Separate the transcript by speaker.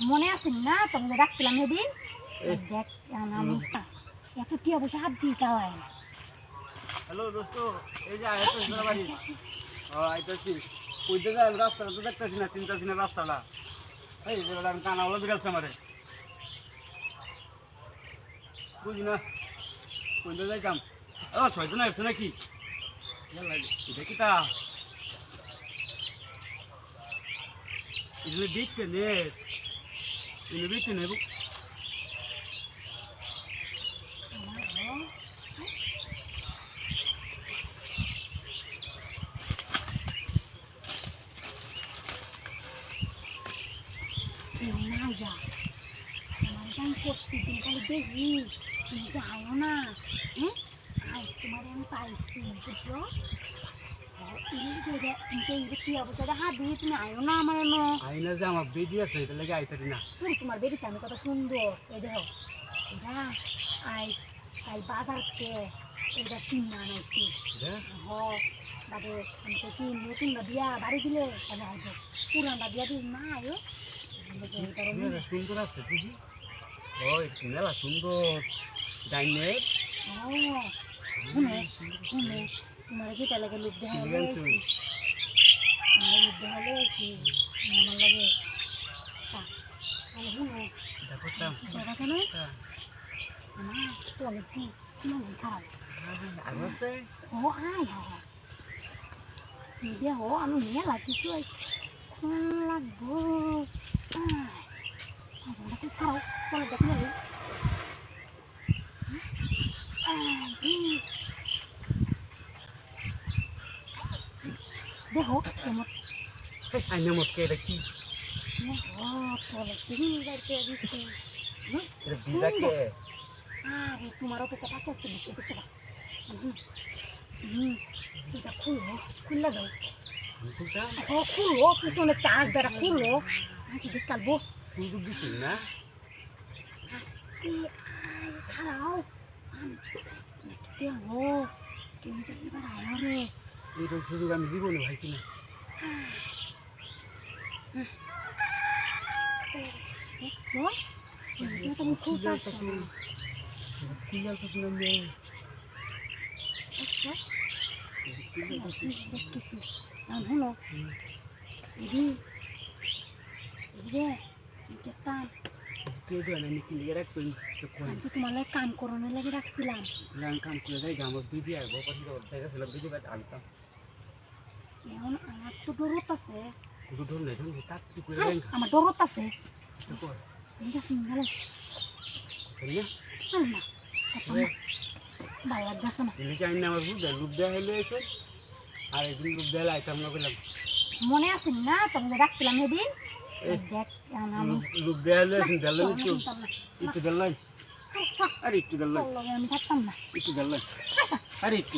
Speaker 1: মনে আছে না তোমাকে ডাকছিলাম সেদিন? দেখ আমি এত কি অবশ্য হাত দিয়ে খাওয়াই।
Speaker 2: হ্যালো দোস্ত, এই যে আইতেছি না বাড়ি। আইতেছি কইতে যাই রাস্তাটা তো দেখতেছি না, চিন্তাছি না রাস্তাটা। এই যে আমি কানা হলো বিড়ালছে আমারে, বুঝি না কইতে যাইতাম। ছয়জন আসছে নাকি? দেখি তা এগুলো দেখতে নে, এগুলো দেখতে নেব।
Speaker 1: প্রত্যেকদিন খালি দেখি তুমি যাও না। হ্যাঁ, আজ তোমার আমি পাইছি বুঝছো? কি অবস্থা হাত দিয়ে তুমি আয়ো না আমার
Speaker 2: আইনা যে আমার বেডি আছে এটা লেগে আইতারি না।
Speaker 1: তোমার বেডিতে আমি কত সুন্দর এই দেখো এটা আইস কাল বাজারতে এটা কিন না আনাইছি। হ বাদে আমি তো কি নতুন দিয়া বাড়ি দিলে তাহলে আসবো, পুরানটা দিয়া দিস না আয়ো।
Speaker 2: সুন্দর আছে দিদি, ওই মেলা সুন্দর ডাইনে।
Speaker 1: শুনে শুনে তোমার যেটা লাগে লোক দেখা আমার লোক দেখা লেগেছি আমার লাগে শুনে দেখা না আমার তোয়ালে কি তোমার খারাপ ও আয় দেহ আমি মেলা কিছু লাগবো খারাপ তোলে দেখ না দেখো কেমন
Speaker 2: আইনামতকে এটা কি
Speaker 1: আরে তোমারও তো কথা করতে দিচ্ছে কিছু না। এটা খুললো খুললে দাও খুললো পিছনে তার দ্বারা খুললো আচ্ছা দেখ কালবো
Speaker 2: সুযোগ দিছি না
Speaker 1: খারাও দেখো তুমি তো এবার আয় রে
Speaker 2: এইরকম সুযোগ আমি জীবনে পাইছি না।
Speaker 1: দেখছো তুমি খুব পারছো দেখতেছি হলো দেখতাম তোমার কাম করানোর লাগে রাখছিলাম।
Speaker 2: কাম করে যাই আমার দিদি আসবো দেখাছিলাম দিদি আনতাম।
Speaker 1: এখন আমার তো ডরত আছে,
Speaker 2: ডর নেই
Speaker 1: আমার ডরত আছে ভালো লাগতেছে না।
Speaker 2: আমার লুপ দেওয়া হলে এসে আর একদিন লুপ দেওয়া আইতাম না বললাম।
Speaker 1: মনে আছে না তোমাকে ডাকছিলাম সেদিন? দেখ
Speaker 2: লুপ দেওয়া হলে একটু দেড় আরে একটু দেড়
Speaker 1: আমি থাকতাম না
Speaker 2: একটু দেড় আরে একটু